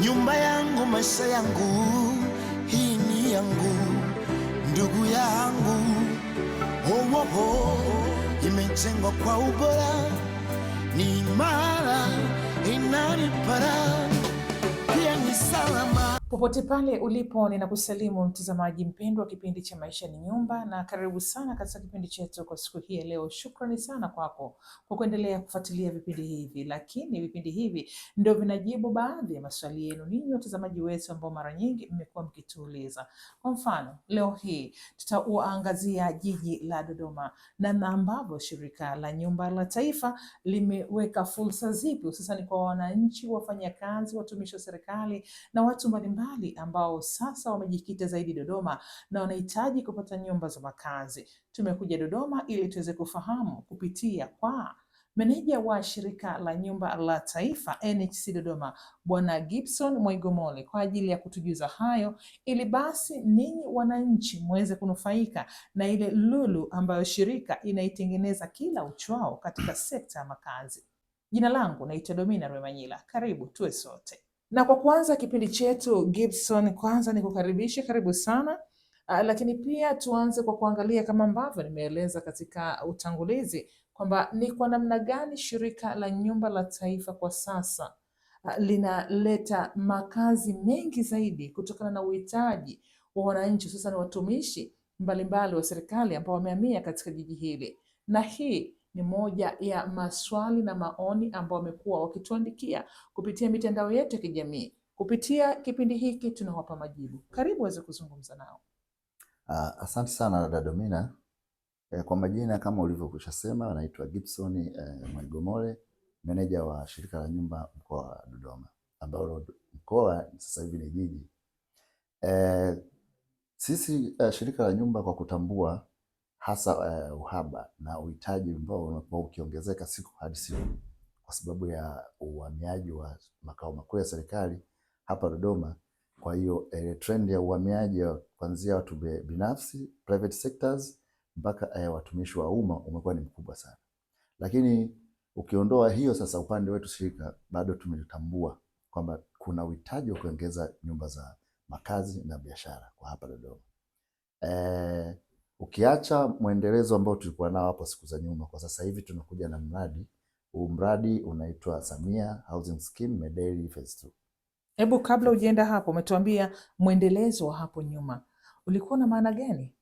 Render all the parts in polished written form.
Nyumba yangu, maisha yangu, hii ni yangu, ndugu yangu. Oh, oh, oh. Imejengwa kwa ubora, ni imara, inanipara, pia ni salama. Popote pale ulipo, ninakusalimu mtazamaji mpendwa wa kipindi cha Maisha ni Nyumba, na karibu sana katika kipindi chetu kwa siku hii ya leo. Shukrani sana kwako kwa kuendelea kufuatilia vipindi hivi, lakini vipindi hivi ndio vinajibu baadhi ya maswali yenu ninyi watazamaji wetu ambao mara nyingi mmekuwa mkituuliza. Kwa mfano, leo hii tutaangazia jiji la Dodoma na ambavyo shirika la nyumba la taifa limeweka fursa zipi hususani kwa wananchi, wafanyakazi, watumishi wa serikali na watu mbalimbali ambao sasa wamejikita zaidi Dodoma na wanahitaji kupata nyumba za makazi. Tumekuja Dodoma ili tuweze kufahamu kupitia kwa meneja wa shirika la nyumba la taifa NHC Dodoma, Bwana Gibson Mwaigomole, kwa ajili ya kutujuza hayo, ili basi ninyi wananchi muweze kunufaika na ile lulu ambayo shirika inaitengeneza kila uchwao katika sekta ya makazi. Jina langu naitwa Domina Rwemanyila. Karibu tuwe sote. Na kwa kuanza kipindi chetu, Gibson, kwanza ni kukaribisha, karibu sana. Lakini pia tuanze kwa kuangalia kama ambavyo nimeeleza katika utangulizi kwamba ni kwa namna gani shirika la nyumba la taifa kwa sasa linaleta makazi mengi zaidi kutokana na uhitaji wa wananchi, hususan watumishi mbalimbali wa serikali ambao wamehamia katika jiji hili. Na hii ni moja ya maswali na maoni ambao wamekuwa wakituandikia kupitia mitandao yetu ya kijamii. Kupitia kipindi hiki tunawapa majibu. Karibu waweze kuzungumza nao. Asante sana dada Domina. Kwa majina kama ulivyokwisha sema, naitwa Gibson Mwaigomole, meneja wa shirika la nyumba mkoa wa Dodoma, ambao mkoa sasa hivi ni jiji. Sisi shirika la nyumba, kwa kutambua hasa uhaba na uhitaji ambao unakuwa ukiongezeka siku hadi siku kwa sababu ya uhamiaji wa makao makuu ya serikali hapa Dodoma. Kwa hiyo trend ya uhamiaji kuanzia watu binafsi, private sectors, mpaka watumishi wa umma umekuwa ni mkubwa sana. Lakini ukiondoa hiyo, sasa upande wetu shirika bado tumetambua kwamba kuna uhitaji wa kuongeza nyumba za makazi na biashara kwa hapa Dodoma. Ukiacha mwendelezo ambao tulikuwa nao hapo siku za nyuma, kwa sasa hivi tunakuja na mradi. Huu mradi unaitwa Samia Housing Scheme Medeli Phase 2. Hebu kabla ujienda hapo, umetuambia mwendelezo wa hapo nyuma ulikuwa na maana gani?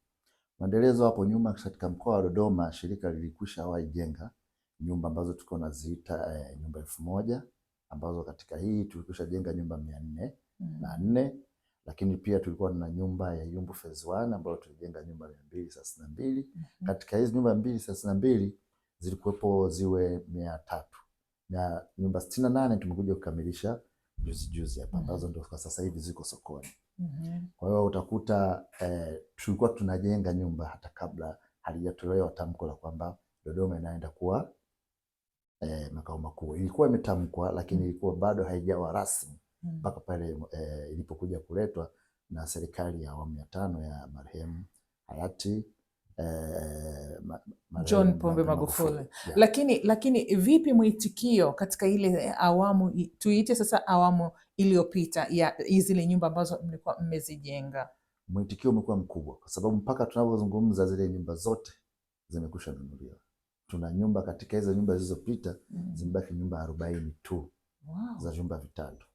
Mwendelezo hapo nyuma, katika mkoa wa Dodoma shirika lilikwishawahi jenga nyumba ambazo tulikuwa naziita nyumba 1000, ambazo katika hii tulikwisha jenga nyumba 404. Lakini pia tulikuwa na nyumba ya Yumbu Phase 1 ambayo tulijenga nyumba 232. Katika hizi nyumba 232 zilikuwepo ziwe 300. Na nyumba 68 tumekuja kukamilisha juzi hapa, ambazo ndio kwa sasa hivi ziko sokoni. Kwa hiyo utakuta tulikuwa tunajenga nyumba hata kabla halijatolewa tamko la kwamba Dodoma inaenda kuwa makao makuu. Ilikuwa imetamkwa, lakini ilikuwa bado haijawa rasmi mpaka pale ilipokuja kuletwa na serikali ya awamu ya 5 ya marehemu hayati John Pombe Magufuli. Yeah. Lakini vipi mwitikio katika ile awamu, tuiite sasa awamu iliyopita, ya zile nyumba ambazo mlikuwa mmezijenga? Mwitikio umekuwa mkubwa kwa sababu mpaka tunavyozungumza zile nyumba zote zimekwisha nunuliwa. Tuna nyumba katika hizo nyumba zilizopita zimebaki nyumba 40 tu. Wow. Za vyumba vitatu.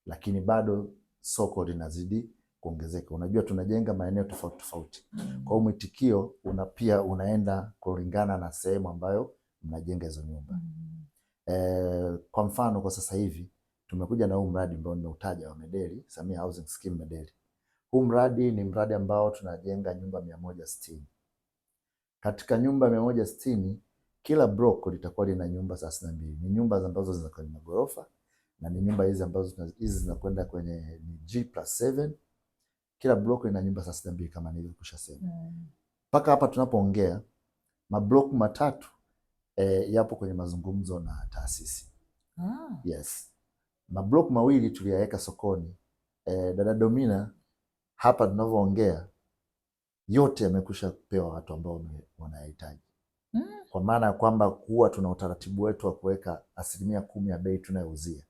Lakini bado soko linazidi kuongezeka. Unajua tunajenga maeneo tofauti tofauti. Kwa hiyo mwitikio pia unaenda kulingana na sehemu ambayo mnajenga hizo nyumba. Kwa mfano kwa sasa hivi tumekuja na huu mradi ambao nimeutaja wa Medeli, Samia Housing Scheme Medeli. Huu mradi ni mradi ambao tunajenga nyumba 160. Katika nyumba 160, kila block litakuwa lina nyumba 32. Ni nyumba ambazo zinakuwa na ghorofa, na ni nyumba hizi ambazo zinakwenda kwenye G+7. Kila block ina nyumba 32 kama nilivyokushasema. Mpaka hapa tunapoongea mablock matatu yapo kwenye mazungumzo na taasisi. Yes. Mablock mawili tuliyaweka sokoni. Dada Domina, hapa tunavyoongea yote yamekusha pewa watu ambao wanahitaji. Kwa maana ya kwamba huwa tuna utaratibu wetu wa kuweka 10% ya bei tunayouzia.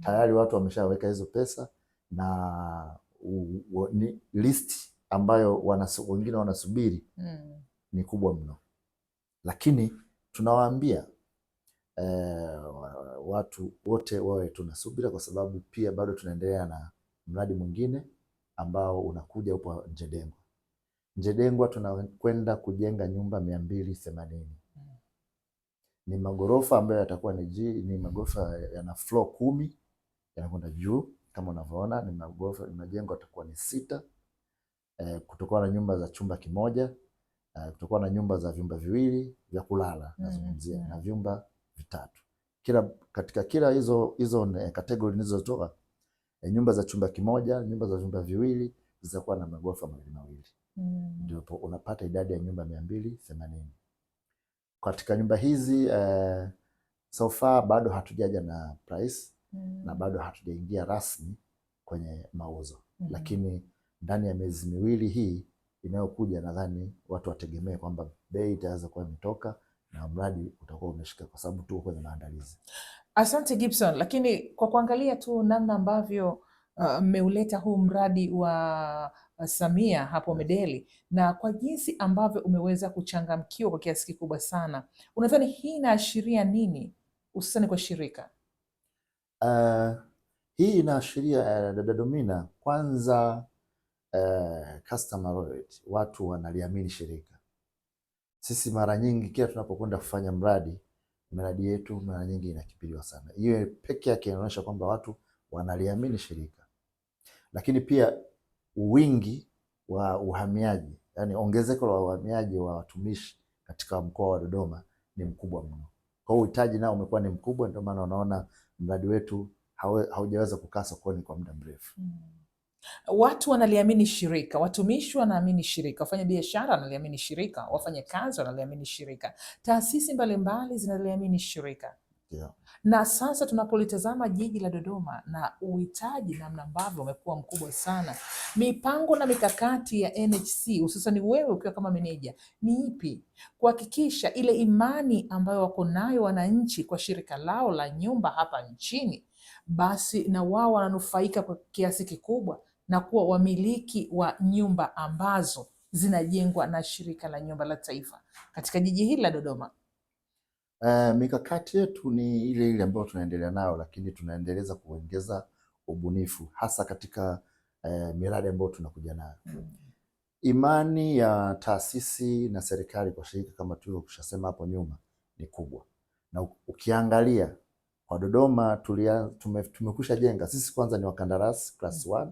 Tayari watu wameshaweka hizo pesa na ni list ambayo wengine wanasubiri ni kubwa mno, lakini tunawaambia watu wote wawe tunasubira, kwa sababu pia bado tunaendelea na mradi mwingine ambao unakuja upo Njedengwa. Njedengwa tunakwenda kujenga nyumba 280. Ni magorofa ambayo yatakuwa ni magorofa yana floor 10 yanakwenda juu kama unavyoona, ni magorofa, majengo yatakuwa ni 6. Kutakuwa na nyumba za chumba kimoja, kutakuwa na nyumba za vyumba viwili vya kulala nazungumzia, na vyumba vitatu. Katika kila hizo category nilizotoa, nyumba za chumba kimoja, nyumba za vyumba viwili zitakuwa na magorofa mawili. Ndio unapata idadi ya nyumba 280. Katika nyumba hizi so far bado hatujaja na price na bado hatujaingia rasmi kwenye mauzo, lakini ndani ya miezi miwili hii inayokuja nadhani watu wategemee kwamba bei itaanza kuwa imetoka na mradi utakuwa umeshika, kwa sababu tuko kwenye maandalizi. Asante Gibson, lakini kwa kuangalia tu namna ambavyo mmeuleta huu mradi wa Samia hapo Medeli na kwa jinsi ambavyo umeweza kuchangamkiwa kwa kiasi kikubwa sana, unadhani hii inaashiria nini hususani kwa shirika? Hii inaashiria dada Domina, kwanza customer loyalty, watu wanaliamini shirika. Sisi mara nyingi kila tunapokwenda kufanya miradi yetu mara nyingi inakipiliwa sana. Hiyo peke yake inaonyesha kwamba watu wanaliamini shirika. Lakini pia wingi wa uhamiaji, yani ongezeko la uhamiaji wa watumishi katika mkoa wa Dodoma ni mkubwa mno. Kwa hiyo uhitaji nao umekuwa ni mkubwa, ndio maana unaona mradi wetu haujaweza kukaa sokoni kwa muda mrefu. Watu wanaliamini shirika, watumishi wanaamini shirika, wafanya biashara wanaliamini shirika, wafanya kazi wanaliamini shirika, taasisi mbalimbali zinaliamini shirika. Yeah. Na sasa tunapolitazama jiji la Dodoma na uhitaji namna ambavyo umekuwa mkubwa sana, mipango na mikakati ya NHC hususan wewe ukiwa kama meneja ni ipi kuhakikisha ile imani ambayo wako nayo wananchi kwa shirika lao la nyumba hapa nchini, basi na wao wananufaika kwa kiasi kikubwa na kuwa wamiliki wa nyumba ambazo zinajengwa na shirika la nyumba la taifa katika jiji hili la Dodoma? Mikakati yetu ni ile ile ambayo tunaendelea nayo, lakini tunaendeleza kuongeza ubunifu hasa katika miradi ambayo tunakuja nayo. Imani ya taasisi na serikali kwa shirika kama tulivyokushasema hapo nyuma ni kubwa, na ukiangalia kwa Dodoma tumekusha jenga sisi, kwanza ni wakandarasi class 1.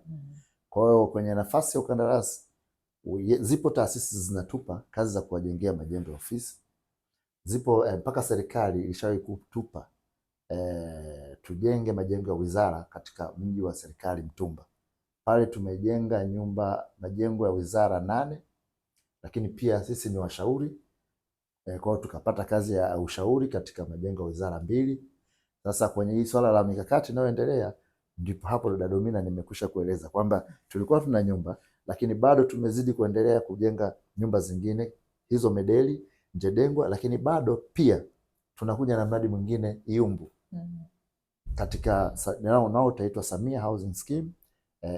Kwa hiyo kwenye nafasi ya ukandarasi zipo taasisi zinatupa kazi za kuwajengea majengo ya ofisi, zipo mpaka serikali ilishawahi kutupa tujenge majengo ya wizara katika mji wa serikali Mtumba. Pale tumejenga majengo ya wizara 8, lakini pia sisi ni washauri kwa hiyo tukapata kazi ya ushauri katika majengo ya wizara 2. Sasa kwenye hii swala la mikakati inayoendelea, ndipo hapo dada Domina nimekwisha kueleza kwamba tulikuwa tuna nyumba, lakini bado tumezidi kuendelea kujenga nyumba zingine hizo Medeli, Njedengwa, lakini bado pia tunakuja na mradi mwingine Iyumbu katika nao utaitwa Samia Housing Scheme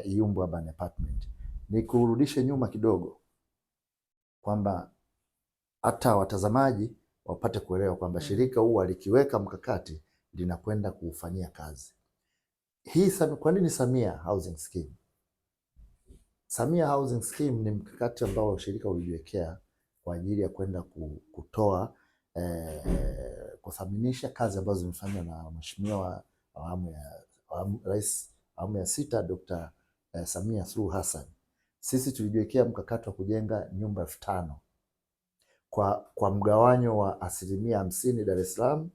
Iyumbu Urban Apartment. Ni kurudishe nyuma kidogo kwamba hata watazamaji wapate kuelewa kwamba shirika huwa likiweka mkakati linakwenda kuufanyia kazi. Hii kwa nini Samia Housing Scheme? Samia Housing Scheme ni mkakati ambao shirika ulijiwekea kwa ajili ya kwenda kutoa kuthaminisha kazi ambazo zimefanywa na Mheshimiwa Rais awamu ya 6 Dr. Samia Suluhu Hassan. Sisi tulijiwekea mkakati wa kujenga nyumba 5000 kwa mgawanyo wa 50% Dar es Salaam,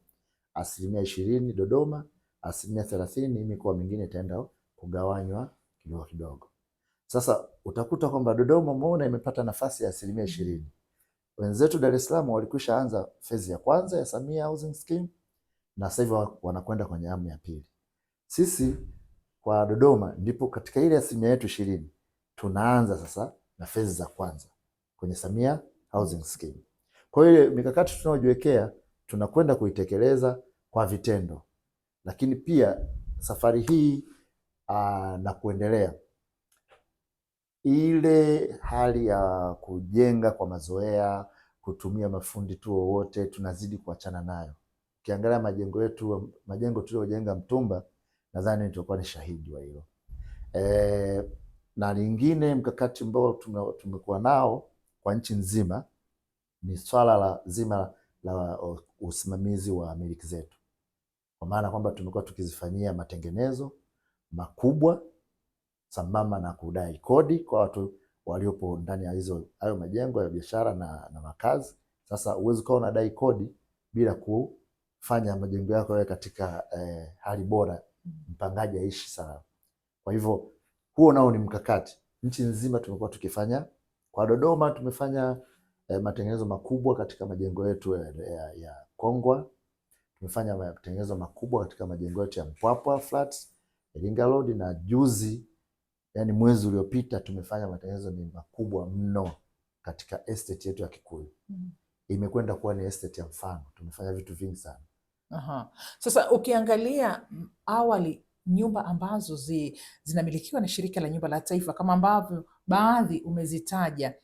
20% Dodoma, 30% mikoa mingine itaenda kugawanywa kidogo kidogo. Sasa utakuta kwamba Dodoma umeona imepata nafasi ya 20%. Wenzetu Dar es Salaam walikwisha anza phase ya kwanza ya Samia Housing Scheme na sasa hivi wanakwenda kwenye awamu ya 2. Sisi kwa Dodoma ndipo katika ile asilimia yetu 20 tunaanza sasa na phase za kwanza kwenye Samia Housing Scheme. Kwa hiyo mikakati tunayojiwekea tunakwenda kuitekeleza kwa vitendo. Lakini pia safari hii na kuendelea. Ile hali ya kujenga kwa mazoea, kutumia mafundi tu wowote, tunazidi kuachana nayo. Ukiangalia majengo tuliojenga Mtumba, nadhani tutakuwa ni shahidi wa hilo. Na lingine mkakati ambao tumekuwa nao kwa nchi nzima ni swala zima la usimamizi wa miliki zetu, kwa maana kwamba tumekuwa tukizifanyia matengenezo makubwa sambamba na kudai kodi kwa watu waliopo ndani ya hayo majengo ya biashara na makazi. Sasa huwezi kuwa unadai kodi bila kufanya majengo yako yawe katika hali bora, mpangaji aishi salama. Kwa hivyo huo nao ni mkakati. Nchi nzima tumekuwa tukifanya. Kwa Dodoma tumefanya matengenezo makubwa katika majengo yetu ya Kongwa. Tumefanya matengenezo makubwa katika majengo yetu ya Mpwapwa Flats, Iringa Road, na juzi, yani mwezi uliopita, tumefanya matengenezo makubwa mno katika estate yetu ya Kikuyu. Imekwenda kuwa ni estate ya mfano. Tumefanya vitu vingi sana. Aha. Sasa ukiangalia awali nyumba ambazo zinamilikiwa na Shirika la Nyumba la Taifa kama ambavyo baadhi umezitaja,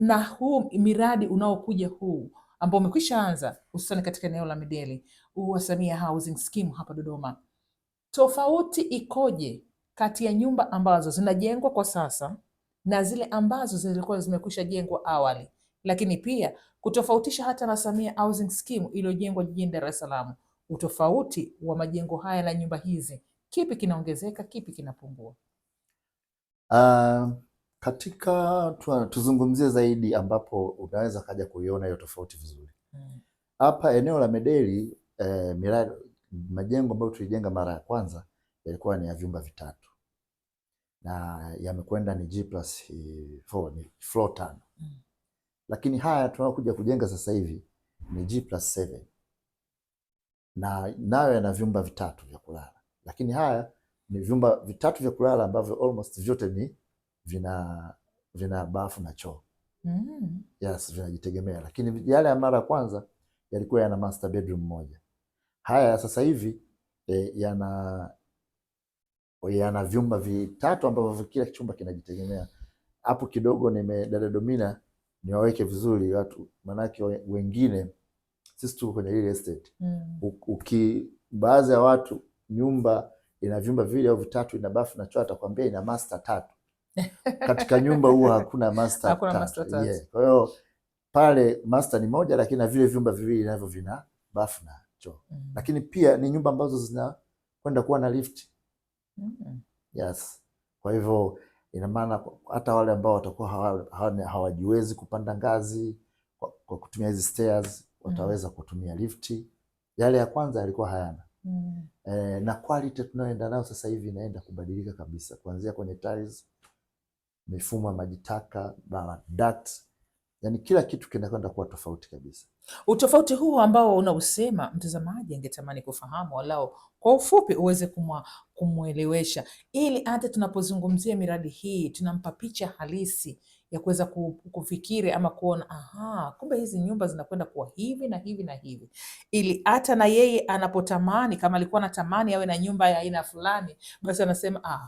na huu miradi unaokuja huu ambao umekwisha anza hususani katika eneo la Medeli, wa Samia Housing Scheme hapa Dodoma, tofauti ikoje kati ya nyumba ambazo zinajengwa kwa sasa na zile ambazo zilikuwa zimekwisha jengwa awali, lakini pia kutofautisha hata na Samia Housing Scheme iliyojengwa jijini Dar es Salaam, utofauti wa majengo haya na nyumba hizi, kipi kinaongezeka, kipi kinapungua? Tuzungumzie zaidi ambapo unaweza kaja kuiona hiyo tofauti vizuri. Hapa eneo la Medeli, majengo ambayo tulijenga mara ya kwanza yalikuwa ni ya vyumba vitatu na yamekwenda ni G+4, ni floor 5. Lakini haya tunakuja kujenga sasa hivi ni G+7 na nayo yana vyumba vitatu vya kulala, lakini haya ni vyumba vitatu vya kulala ambavyo almost vyote ni vina bafu na choo. Yes, vinajitegemea. Lakini yale ya mara ya kwanza yalikuwa yana master bedroom moja. Haya sasa hivi yana vyumba vitatu ambavyo kila chumba kinajitegemea. Hapo kidogo dada Domina niwaweke vizuri watu, manake wengine sisi tu kwenye real estate. Baadhi ya watu nyumba ina vyumba viwili au vitatu, ina bafu na choo, atakwambia ina master 3. Katika nyumba huwa hakuna master 3. Yeah. Kwa hiyo pale master ni moja, lakini na vile vyumba viwili navyo vina bafu na choo. Lakini pia ni nyumba ambazo zinakwenda kuwa na lift. Yes. Kwa hivyo ina maana hata wale ambao watakuwa hawajiwezi kupanda ngazi kwa kutumia hizi stairs wataweza kutumia lifti. Yale ya kwanza yalikuwa hayana. Na quality tunayoenda nayo sasa hivi inaenda kubadilika kabisa, kuanzia kwenye tiles, mifumo ya maji taka, ducts, yani kila kitu kinakwenda kuwa tofauti kabisa. Utofauti huu ambao unausema, mtazamaji angetamani kufahamu, walau kwa ufupi uweze kumwelewesha, ili hata tunapozungumzia miradi hii tunampa picha halisi ya kuweza kufikiri ama kuona kumbe hizi nyumba zinakwenda kuwa hivi na hivi na hivi, ili hata na yeye anapotamani, kama alikuwa anatamani awe na nyumba ya aina fulani, basi anasema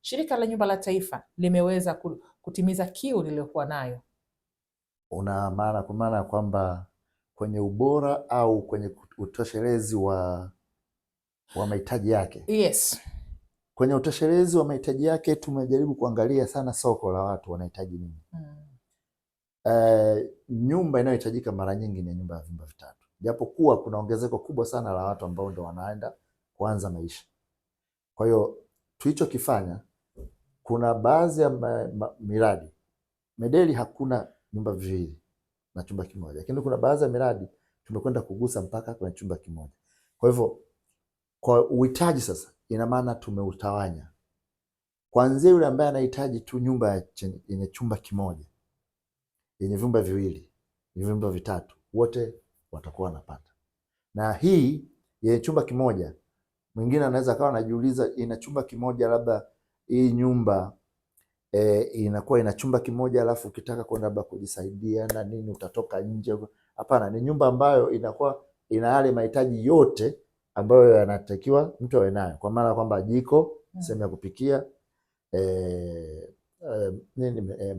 Shirika la Nyumba la Taifa limeweza kutimiza kiu niliyokuwa nayo. Una maana kwa maana kwamba kwenye ubora au kwenye utoshelezi wa mahitaji yake? Yes. Kwenye utoshelezi wa mahitaji yake tumejaribu kuangalia sana soko la watu wanahitaji nini. Nyumba inayohitajika mara nyingi ni nyumba ya vyumba vitatu, japokuwa kuna ongezeko kubwa sana la watu ambao ndo wanaenda kuanza maisha. Kwa hiyo tulichokifanya, kuna baadhi ya miradi Medeli hakuna nyumba viwili na chumba kimoja, lakini kuna baadhi ya miradi tumekwenda kugusa mpaka kwenye chumba kimoja. Kwa hivyo kwa uhitaji sasa, ina maana tumeutawanya kuanzia yule ambaye anahitaji tu nyumba yenye chumba kimoja, yenye vyumba viwili, vyumba vitatu, wote watakuwa wanapata. Na hii yenye chumba kimoja, mwingine anaweza kawa anajiuliza, ina chumba kimoja, labda hii nyumba inakuwa ina chumba kimoja, alafu ukitaka kwenda labda kujisaidia na nini utatoka nje. Hapana, ni nyumba ambayo inakuwa ina yale mahitaji yote ambayo yanatakiwa mtu awe nayo, kwa maana kwamba jiko sehemu ya kupikia,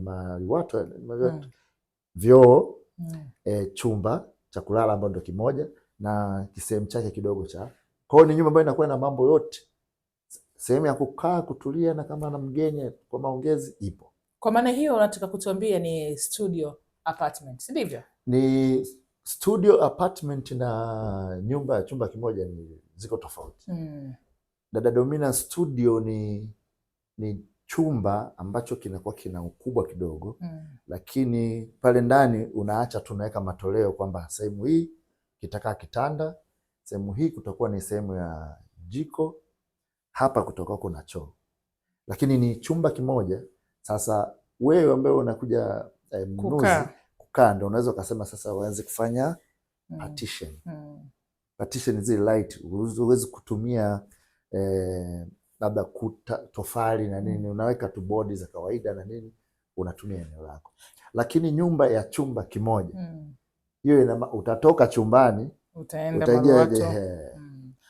maliwato, vyoo, chumba cha kulala ambacho ndio kimoja na kisehemu chake kidogo cha. Kwa hiyo ni nyumba ambayo inakuwa na mambo yote. Sehemu ya kukaa kutulia na kama na mgeni kwa maongezi ipo. Kwa maana hiyo unataka kutuambia ni studio apartment, si ndivyo? Ni studio apartment na nyumba ya chumba kimoja ni ziko tofauti. Dada Domina, studio ni chumba ambacho kinakuwa kina ukubwa kidogo, lakini pale ndani unaacha tunaweka matoleo kwamba sehemu hii kitakaa kitanda, sehemu hii kutakuwa ni sehemu ya jiko, hapa kutakuwa kuna choo. Lakini ni chumba kimoja. Sasa wewe ambaye unakuja mnunuzi kukaa, ndio unaweza kusema sasa waanze kufanya partition. Partition zile light, uweze kutumia labda kuta, tofali na nini, unaweka tu bodi za kawaida na nini, unatumia eneo lako. Lakini nyumba ya chumba kimoja, hiyo utatoka chumbani utaenda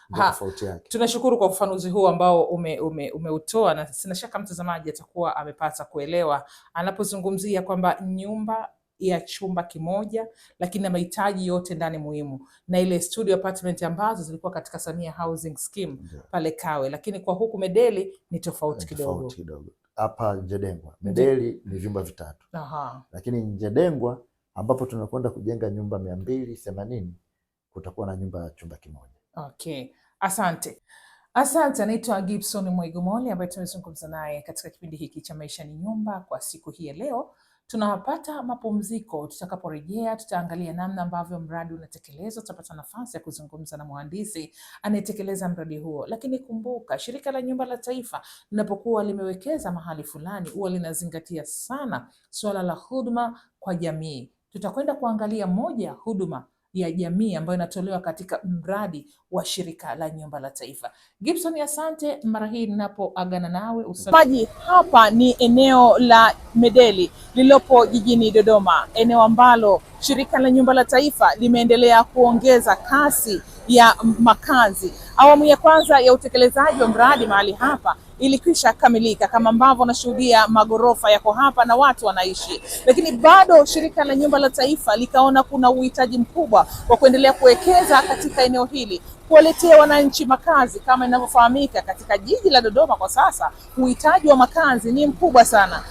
Maruato. Tofauti yake. Tunashukuru kwa ufafanuzi huu ambao umeutoa, na sina shaka mtazamaji atakuwa amepata kuelewa anapozungumzia kwamba nyumba ya chumba kimoja lakini na mahitaji yote ndani muhimu, na ile studio apartment ambazo zilikuwa katika Samia Housing Scheme pale Kawe, lakini kwa huku Medeli ni tofauti kidogo. Hapa Njedengwa Medeli ni vyumba vitatu. Lakini Njedengwa ambapo tunakwenda kujenga nyumba 280 kutakuwa na nyumba ya chumba kimoja. Okay, asante. Asante, anaitwa Gibson Mwaigomoli ambaye tumezungumza naye katika kipindi hiki cha Maisha ni Nyumba kwa siku hii ya leo. Tunapata mapumziko, tutakaporejea tutaangalia namna ambavyo mradi unatekelezwa, tutapata nafasi ya kuzungumza na mhandisi anayetekeleza mradi huo. Lakini kumbuka, Shirika la Nyumba la Taifa linapokuwa limewekeza mahali fulani huwa linazingatia sana suala la huduma kwa jamii. Tutakwenda kuangalia moja huduma ya jamii ambayo inatolewa katika mradi wa Shirika la Nyumba la Taifa. Gibson, asante. Mara hii ninapoagana nawe usamaji, hapa ni eneo la Medeli lililopo jijini Dodoma, eneo ambalo Shirika la Nyumba la Taifa limeendelea kuongeza kasi ya makazi. Awamu ya kwanza ya utekelezaji wa mradi mahali hapa ilikwisha kamilika, kama ambavyo nashuhudia magorofa yako hapa na watu wanaishi, lakini bado Shirika la Nyumba la Taifa likaona kuna uhitaji mkubwa wa kuendelea kuwekeza katika eneo hili, kuwaletea wananchi makazi. Kama inavyofahamika katika jiji la Dodoma kwa sasa, uhitaji wa makazi ni mkubwa sana.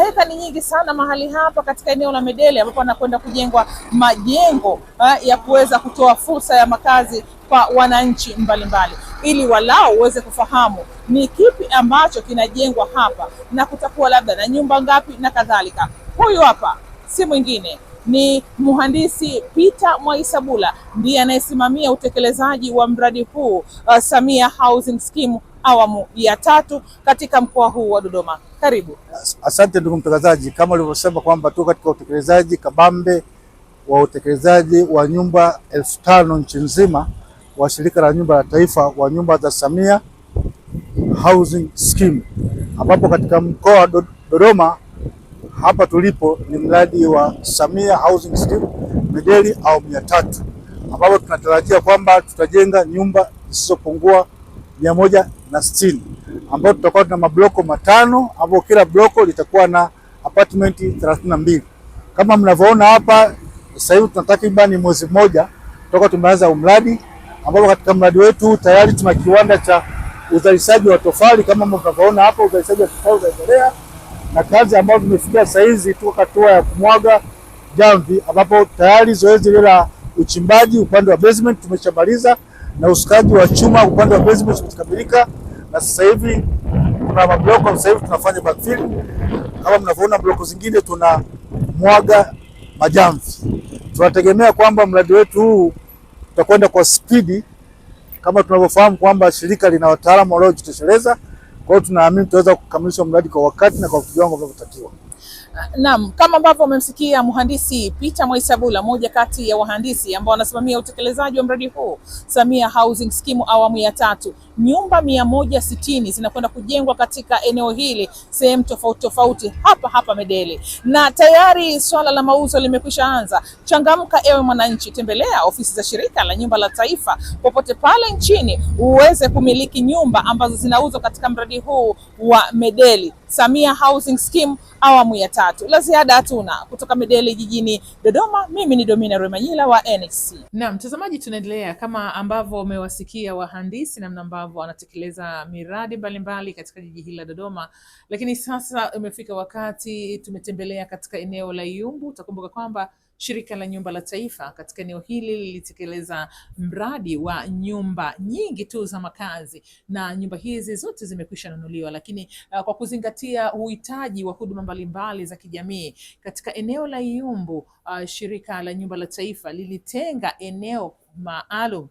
Heka ni nyingi sana mahali hapa katika eneo la Medeli, ambapo anakwenda kujengwa majengo ya kuweza kutoa fursa ya makazi kwa wananchi mbalimbali, ili walao uweze kufahamu ni kipi ambacho kinajengwa hapa na kutakuwa labda na nyumba ngapi na kadhalika. Huyu hapa si mwingine ni mhandisi Peter Mwaisabula, ndiye anayesimamia utekelezaji wa mradi huu Samia Housing Scheme awamu ya 3 katika mkoa huu wa Dodoma. Karibu. Asante ndugu mtangazaji, kama ulivyosema kwamba tuko katika utekelezaji kabambe wa utekelezaji wa nyumba 5000 nchi nzima wa Shirika la Nyumba la Taifa wa nyumba za Samia Housing Scheme, ambapo katika mkoa wa Dodoma hapa tulipo ni mradi wa Samia Housing Scheme Medeli awamu ya 3, ambapo tunatarajia kwamba tutajenga nyumba zisizopungua 160, ambapo tutakuwa na mabloko 5, ambapo kila bloko litakuwa na apartment 32. Kama mnavyoona hapa sasa hivi tuna takriban mwezi mmoja toka tumeanza mradi, ambapo katika mradi wetu tayari tuna kiwanda cha uzalishaji wa tofali. Kama mnavyoona hapa, uzalishaji wa tofali unaendelea, na kazi ambayo tumefikia sasa hizi tuko hatua ya kumwaga jamvi, ambapo tayari zoezi la uchimbaji upande wa basement tumeshamaliza na usukaji wa chuma upande wa basement umekamilika, na sasa hivi kuna mabloko, sasa hivi tunafanya backfill. Kama mnavyoona bloko zingine tunamwaga majamvi. Tunategemea kwamba mradi wetu huu utakwenda kwa spidi, kama tunavyofahamu kwamba shirika lina wataalamu waliojitosheleza. Kwa hiyo tunaamini tutaweza kukamilisha mradi kwa wakati na kwa kiwango vinavyotakiwa. Naam, kama ambavyo umemsikia mhandisi Peter Mwaisabula, moja kati ya wahandisi ambao wanasimamia utekelezaji wa mradi huu Samia Housing Scheme awamu ya 3. Nyumba 160 zinakwenda kujengwa katika eneo hili sehemu tofauti tofauti hapa Medele, na tayari swala la mauzo limekwisha anza. Changamka ewe mwananchi, tembelea ofisi za shirika la nyumba la taifa popote pale nchini uweze kumiliki nyumba ambazo zinauzwa katika mradi huu wa Medele Samia Housing Scheme awamu ya 3. La ziada hatuna. Kutoka Medele jijini Dodoma, mimi ni Domina Remanyila wa NXC. Na mtazamaji, tunaendelea kama ambavyo umewasikia wahandisi namna ambavyo wanatekeleza miradi mbalimbali katika jiji hili la Dodoma, lakini sasa imefika wakati tumetembelea katika eneo la Iyumbu. Utakumbuka kwamba shirika la nyumba la taifa katika eneo hili lilitekeleza mradi wa nyumba nyingi tu za makazi, na nyumba hizi zote zimekwisha nunuliwa, lakini kwa kuzingatia uhitaji wa huduma mbalimbali za kijamii katika eneo la Iyumbu, shirika la nyumba la taifa lilitenga eneo maalum,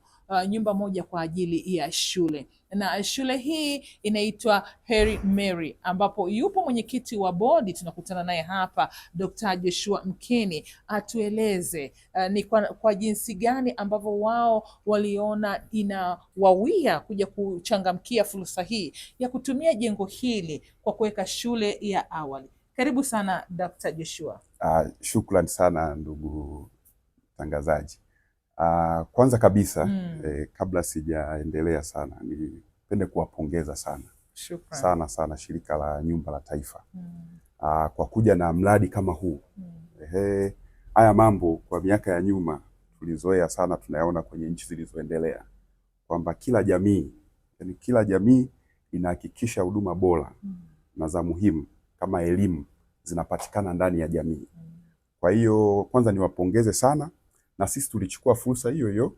nyumba moja kwa ajili ya shule, na shule hii inaitwa Heri Mary, ambapo yupo mwenyekiti wa bodi. Tunakutana naye hapa, Dr. Joshua Mkeni, atueleze ni kwa jinsi gani ambavyo wao waliona inawawia kuja kuchangamkia fursa hii ya kutumia jengo hili kwa kuweka shule ya awali. Karibu sana Dr. Joshua. Shukrani sana ndugu mtangazaji. Kwanza kabisa kabla sijaendelea sana, nipende kuwapongeza sana shirika la nyumba la taifa kwa kuja na mradi kama huu. Haya mambo kwa miaka ya nyuma tulizoea sana, tunayaona kwenye nchi zilizoendelea kwamba kila jamii inahakikisha huduma bora na za muhimu kama elimu zinapatikana ndani ya jamii. Kwa hiyo kwanza niwapongeze sana, na sisi tulichukua fursa hiyo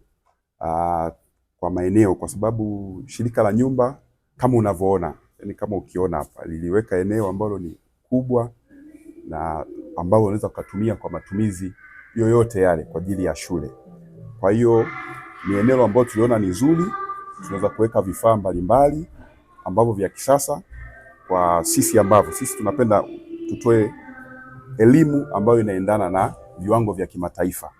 kwa maeneo, kwa sababu shirika la nyumba kama unavyoona, yani kama ukiona hapa, liliweka eneo ambalo ni kubwa na ambalo unaweza kutumia kwa matumizi yoyote yale kwa ajili ya shule. Kwa hiyo ni eneo ambalo tuliona ni nzuri, tunaweza kuweka vifaa mbalimbali ambavyo vya kisasa kwa sisi tunapenda tutoe elimu ambayo inaendana na viwango vya kimataifa.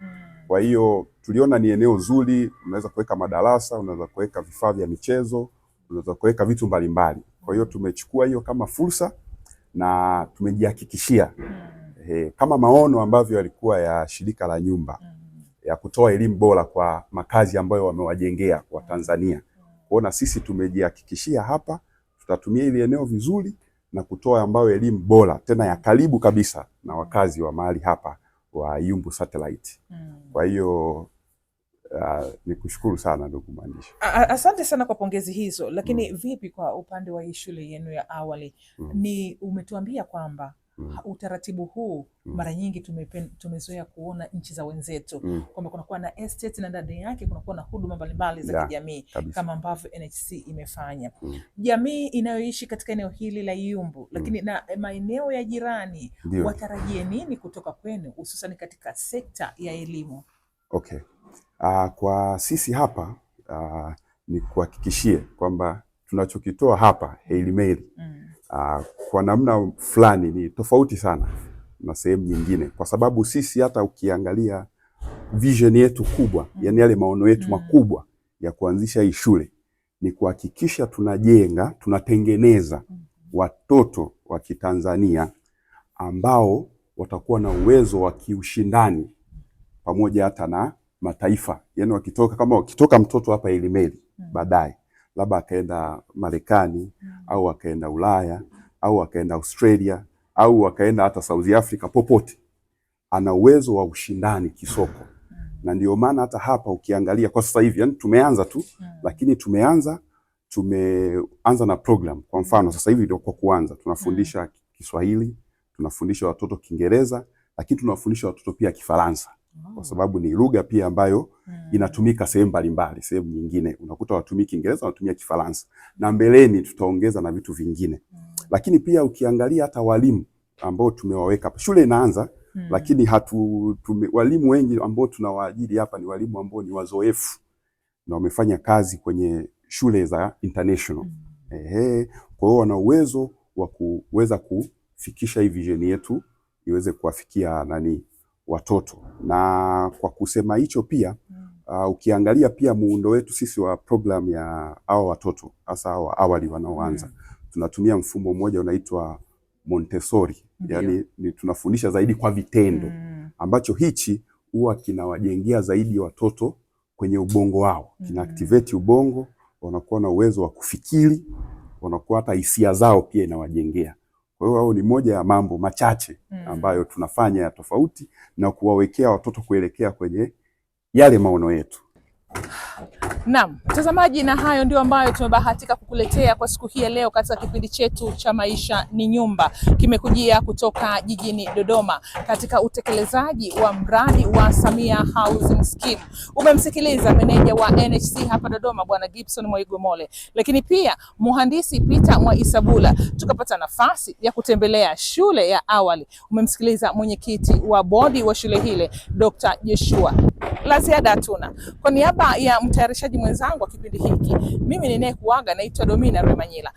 Kwa hiyo tuliona ni eneo zuri, unaweza kuweka madarasa, unaweza kuweka vifaa vya michezo, unaweza kuweka vitu mbalimbali. Kwa hiyo tumechukua hiyo kama fursa na tumejihakikishia kama maono ambavyo yalikuwa ya shirika la nyumba ya kutoa elimu bora kwa makazi ambayo wamewajengea kwa Tanzania. Kuona sisi tumejihakikishia hapa tutatumia ile eneo vizuri na kutoa ambayo elimu bora tena ya karibu kabisa na wakazi wa mahali hapa wa Iyumbu Satellite. Kwa hiyo nikushukuru sana ndugu mwandishi. Asante sana kwa pongezi hizo, lakini vipi kwa upande wa hii shule yenu ya awali? Ni umetuambia kwamba utaratibu huu mara nyingi tumezoea kuona nchi za wenzetu kwamba kunakuwa na estate na ndani yake kunakuwa na huduma mbalimbali za kijamii kama ambavyo NHC imefanya. Jamii inayoishi katika eneo hili la Iyumbu lakini na maeneo ya jirani watarajie nini kutoka kwenu, hususan katika sekta ya elimu? Okay. Kwa sisi hapa ni kuhakikishie kwamba tunachokitoa hapa Heri Mary kwa namna fulani ni tofauti sana na sehemu nyingine, kwa sababu sisi hata ukiangalia vision yetu kubwa, yani yale maono yetu makubwa ya kuanzisha hii shule ni kuhakikisha tunatengeneza watoto wa Kitanzania ambao watakuwa na uwezo wa kiushindani pamoja hata na mataifa. Yani wakitoka mtoto hapa Heri Mary baadaye labda akaenda Marekani au akaenda Ulaya au akaenda Australia au akaenda hata South Africa, popote ana uwezo wa ushindani kisoko. Na ndio maana hata hapa ukiangalia kwa sasa hivi, yani tumeanza tu lakini tumeanza na program. Kwa mfano sasa hivi ndio kwa kuanza tunafundisha Kiswahili, tunafundisha watoto Kiingereza, lakini tunafundisha watoto pia Kifaransa. Kwa sababu ni lugha pia ambayo inatumika sehemu mbalimbali. Sehemu nyingine unakuta watumii Kiingereza, wanatumia Kifaransa, na mbeleni tutaongeza na vitu vingine. Lakini pia ukiangalia hata walimu ambao tumewaweka hapa, shule inaanza lakini walimu wengi ambao tunawaajiri hapa ni walimu ambao ni wazoefu na wamefanya kazi kwenye shule za international. Kwa hiyo wana uwezo wa kuweza kufikisha hii vision yetu iweze kuwafikia watoto. Na kwa kusema hicho pia ukiangalia pia muundo wetu sisi wa program ya hao watoto hasa hao awali wanaoanza, tunatumia mfumo mmoja unaitwa Montessori. Yani tunafundisha zaidi kwa vitendo, ambacho hichi huwa kinawajengea zaidi watoto kwenye ubongo wao, kina activate ubongo, wanakuwa na uwezo wa kufikiri, wanakuwa hata hisia zao pia inawajengea. Kwa hiyo hao ni moja ya mambo machache ambayo tunafanya ya tofauti na kuwawekea watoto kuelekea kwenye yale maono yetu. Naam, mtazamaji, na hayo ndio ambayo tumebahatika kukuletea kwa siku hii ya leo katika kipindi chetu cha Maisha ni Nyumba. Kimekujia kutoka jijini Dodoma katika utekelezaji wa mradi wa Samia Housing Scheme. Umemsikiliza meneja wa NHC hapa Dodoma Bwana Gibson Mwaigomole, lakini pia mhandisi Peter Mwaisabula. Tukapata nafasi ya kutembelea shule ya awali. Umemsikiliza mwenyekiti wa bodi wa shule hile Dr. Joshua. La ziada hatuna. Kwa niaba ya mtayarishaji mwenzangu wa kipindi hiki, mimi ninayekuaga naitwa Domina Remanyila.